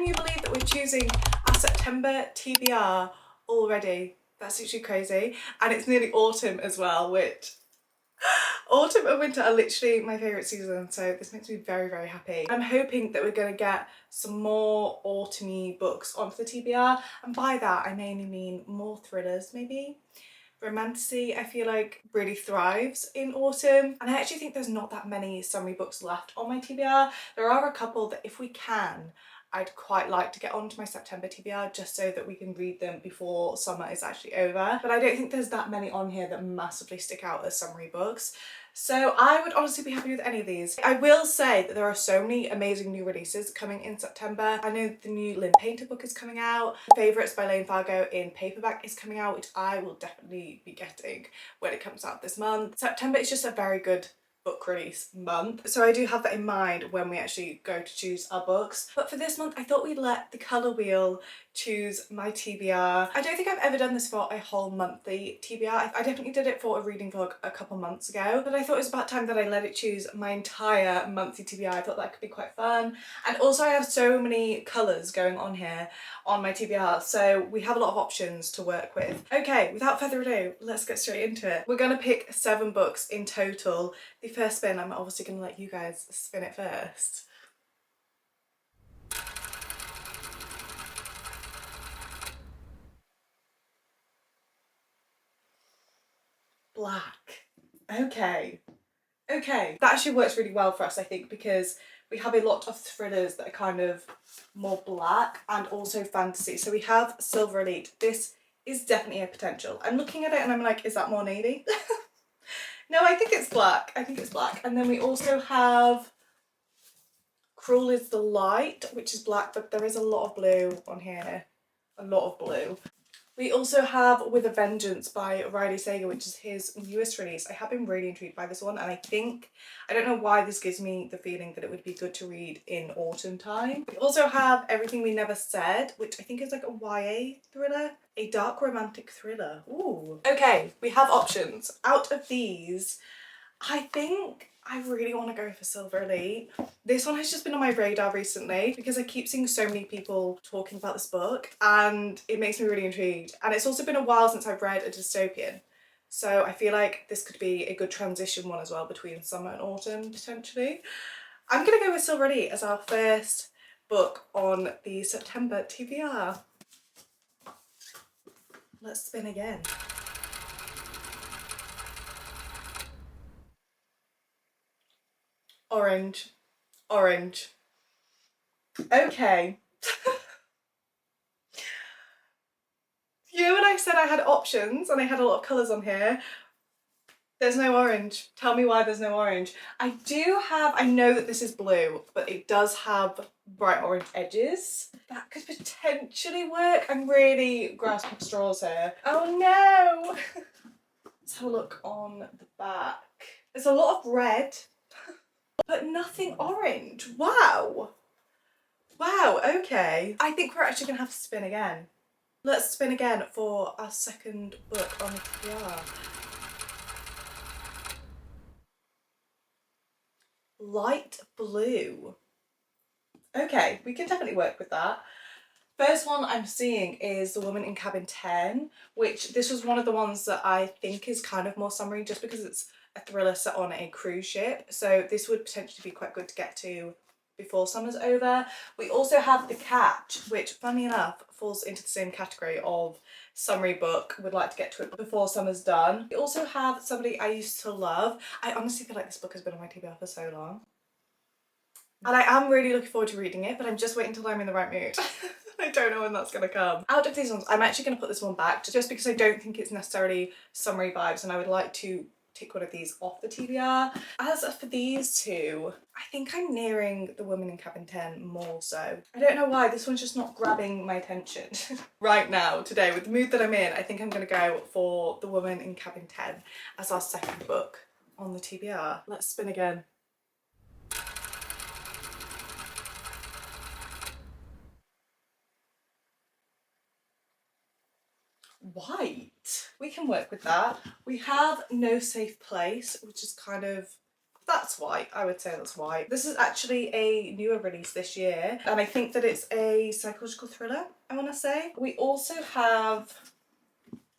Can you believe that we're choosing our September TBR already? That's actually crazy. And it's nearly autumn as well, which autumn and winter are literally my favourite season, so this makes me very, very happy. I'm hoping that we're going to get some more autumny books onto the TBR, and by that I mainly mean more thrillers maybe. Romantasy, I feel like, really thrives in autumn, and I actually think there's not that many summery books left on my TBR. There are a couple that if we can, I'd quite like to get onto my September TBR just so that we can read them before summer is actually over. But I don't think there's that many on here that massively stick out as summery books. So I would honestly be happy with any of these. I will say that there are so many amazing new releases coming in September. I know the new Lynn Painter book is coming out. Favourites by Lane Fargo in paperback is coming out, which I will definitely be getting when it comes out this month. September is just a very good book release month, so I do have that in mind when we actually go to choose our books. But for this month I thought we'd let the colour wheel choose my TBR. I don't think I've ever done this for a whole monthly TBR. I definitely did it for a reading vlog a couple months ago, but I thought it was about time that I let it choose my entire monthly TBR. I thought that could be quite fun, and also I have so many colours going on here on my TBR, so we have a lot of options to work with. Okay, without further ado, let's get straight into it. We're gonna pick 7 books in total. The first spin, I'm obviously gonna let you guys spin it first. Black. Okay. Okay. That actually works really well for us, I think, because we have a lot of thrillers that are kind of more black and also fantasy. So we have Silver Elite. This is definitely a potential. I'm looking at it and I'm like, is that more navy? No, I think it's black. I think it's black. And then we also have Cruel is the Light, which is black, but there is a lot of blue on here. A lot of blue. We also have With a Vengeance by Riley Sager, which is his newest release. I have been really intrigued by this one, and I don't know why this gives me the feeling that it would be good to read in autumn time. We also have Everything We Never Said, which I think is like a YA thriller, a dark romantic thriller. Ooh. Okay, we have options. Out of these, I think I really want to go for Silver Elite. This one has just been on my radar recently because I keep seeing so many people talking about this book and it makes me really intrigued. And it's also been a while since I've read a dystopian, so I feel like this could be a good transition one as well between summer and autumn potentially. I'm gonna go with Silver Elite as our first book on the September TBR. Let's spin again. Orange. Orange. Okay. You know when I said I had options and I had a lot of colours on here? There's no orange. Tell me why there's no orange. I know that this is blue, but it does have bright orange edges. That could potentially work. I'm really grasping straws here. Oh no! Let's have a look on the back. There's a lot of red, but nothing orange. Wow. Wow, okay. I think we're actually gonna have to spin again. Let's spin again for our second book on the TBR. Light blue. Okay, we can definitely work with that. First one I'm seeing is The Woman in Cabin 10, which this was one of the ones that I think is kind of more summery just because it's a thriller set on a cruise ship. So this would potentially be quite good to get to before summer's over. We also have The Catch, which funny enough falls into the same category of summery book. Would like to get to it before summer's done. We also have Somebody I Used to Love. I honestly feel like this book has been on my TBR for so long. And I am really looking forward to reading it, but I'm just waiting until I'm in the right mood. I don't know when that's going to come. Out of these ones, I'm actually going to put this one back just because I don't think it's necessarily summery vibes and I would like to tick one of these off the TBR. As for these two, I think I'm nearing The Woman in Cabin 10 more so. I don't know why, this one's just not grabbing my attention. Right now, today, with the mood that I'm in, I think I'm going to go for The Woman in Cabin 10 as our second book on the TBR. Let's spin again. White. We can work with that. We have No Safe Place, which is kind of, That's white. I would say that's white. This is actually a newer release this year, and I think that it's a psychological thriller, I want to say. We also have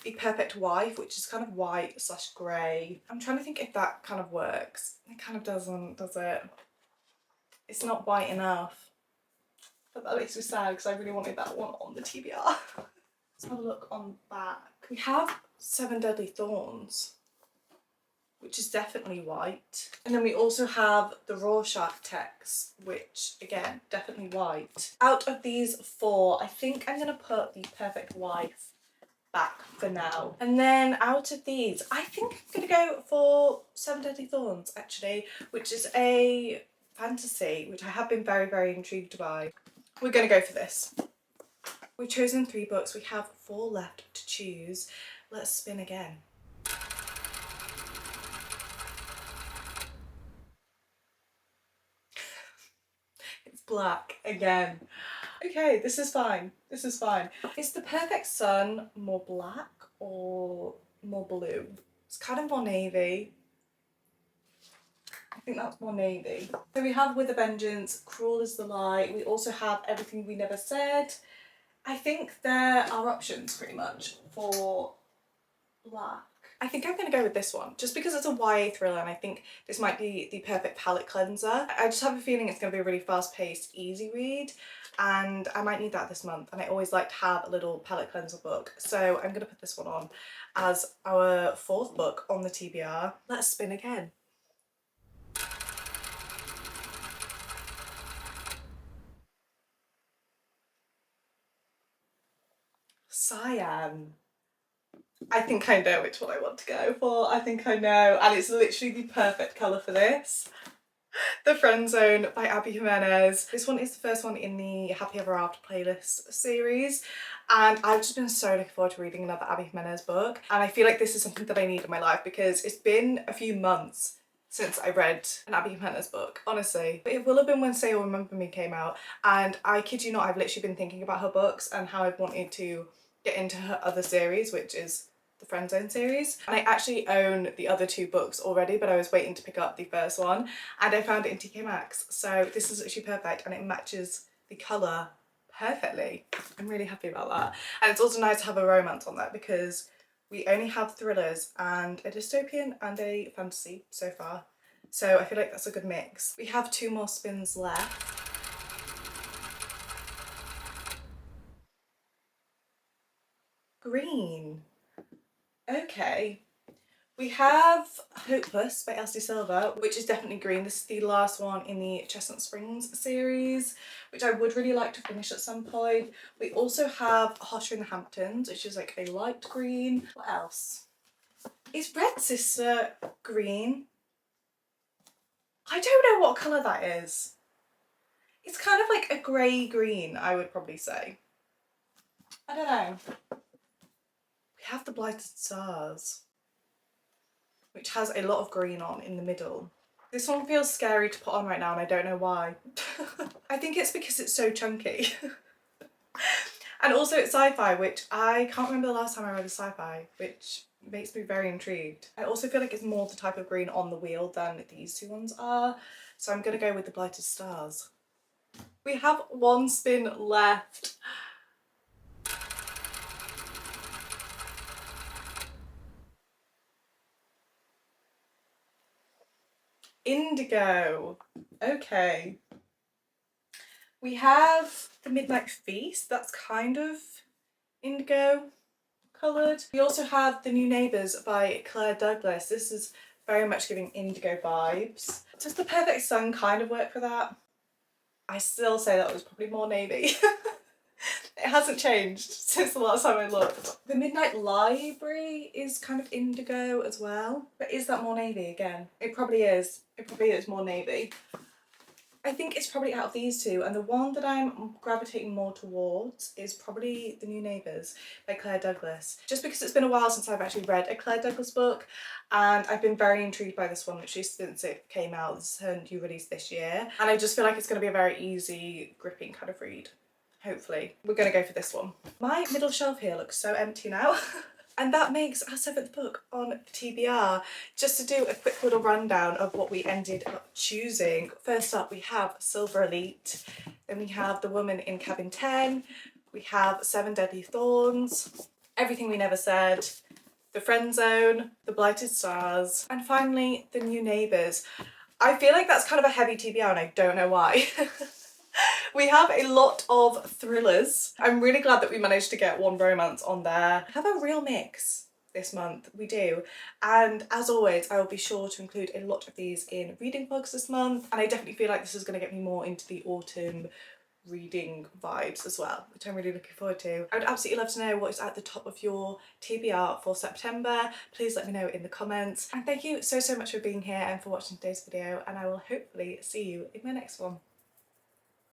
The Perfect Wife, which is kind of white / grey. I'm trying to think if that kind of works. It kind of doesn't, does it? It's not white enough. But that makes me sad because I really wanted that one on the TBR. Let's have a look on back. We have Seven Deadly Thorns, which is definitely white. And then we also have the Rorschach text, which again, definitely white. Out of these four, I think I'm gonna put The Perfect Wife back for now. And then out of these, I think I'm gonna go for Seven Deadly Thorns actually, which is a fantasy, which I have been very, very intrigued by. We're gonna go for this. We've chosen 3 books, we have 4 left to choose. Let's spin again. It's black again. Okay, this is fine. This is fine. Is The Perfect Sun more black or more blue? It's kind of more navy. I think that's more navy. So we have With a Vengeance, Cruel is the Lie. We also have Everything We Never Said. I think there are options pretty much for black. I think I'm going to go with this one just because it's a YA thriller and I think this might be the perfect palette cleanser. I just have a feeling it's going to be a really fast-paced, easy read and I might need that this month, and I always like to have a little palette cleanser book. So I'm going to put this one on as our 4th book on the TBR. Let's spin again. Cyan. I think I know which one I want to go for. I think I know, and it's literally the perfect colour for this. The Friend Zone by Abby Jimenez. This one is the first one in the Happy Ever After playlist series, and I've just been so looking forward to reading another Abby Jimenez book, and I feel like this is something that I need in my life because it's been a few months since I read an Abby Jimenez book, honestly. But it will have been when Say You'll Remember Me came out, and I kid you not, I've literally been thinking about her books and how I've wanted to get into her other series, which is the Friend Zone series. And I actually own the other 2 books already, but I was waiting to pick up the first one and I found it in TK Maxx. So this is actually perfect and it matches the colour perfectly. I'm really happy about that. And it's also nice to have a romance on that because we only have thrillers and a dystopian and a fantasy so far. So I feel like that's a good mix. We have 2 more spins left. Green. Okay. We have Hopeless by Elsie Silver, which is definitely green. This is the last one in the Chestnut Springs series, which I would really like to finish at some point. We also have Hotter in the Hamptons, which is like a light green. What else? Is Red Sister green? I don't know what colour that is. It's kind of like a grey green, I would probably say. I don't know. We have The Blighted Stars, which has a lot of green on in the middle. This one feels scary to put on right now and I don't know why. I think it's because it's so chunky. And also it's sci-fi, which I can't remember the last time I read a sci-fi, which makes me very intrigued. I also feel like it's more the type of green on the wheel than these 2 ones are. So I'm gonna go with The Blighted Stars. We have 1 spin left. Indigo. Okay. We have The Midnight Feast. That's kind of indigo coloured. We also have The New Neighbours by Claire Douglas. This is very much giving indigo vibes. Does The Perfect Sun kind of work for that? I still say that was probably more navy. It hasn't changed since the last time I looked. The Midnight Library is kind of indigo as well, but is that more navy again? It probably is. It probably is more navy. I think it's probably out of these 2, and the one that I'm gravitating more towards is probably The New Neighbours by Claire Douglas. Just because it's been a while since I've actually read a Claire Douglas book, and I've been very intrigued by this one literally since it came out. This is her new release this year, and I just feel like it's going to be a very easy, gripping kind of read. Hopefully. We're going to go for this one. My middle shelf here looks so empty now. And that makes our 7th book on the TBR. Just to do a quick little rundown of what we ended up choosing. First up, we have Silver Elite. Then we have The Woman in Cabin 10. We have Seven Deadly Thorns, Everything We Never Said, The Friend Zone, The Blighted Stars, and finally, The New Neighbours. I feel like that's kind of a heavy TBR and I don't know why. We have a lot of thrillers. I'm really glad that we managed to get one romance on there. We have a real mix this month, we do. And as always, I will be sure to include a lot of these in reading vlogs this month. And I definitely feel like this is going to get me more into the autumn reading vibes as well, which I'm really looking forward to. I would absolutely love to know what is at the top of your TBR for September. Please let me know in the comments. And thank you so much for being here and for watching today's video, and I will hopefully see you in my next one.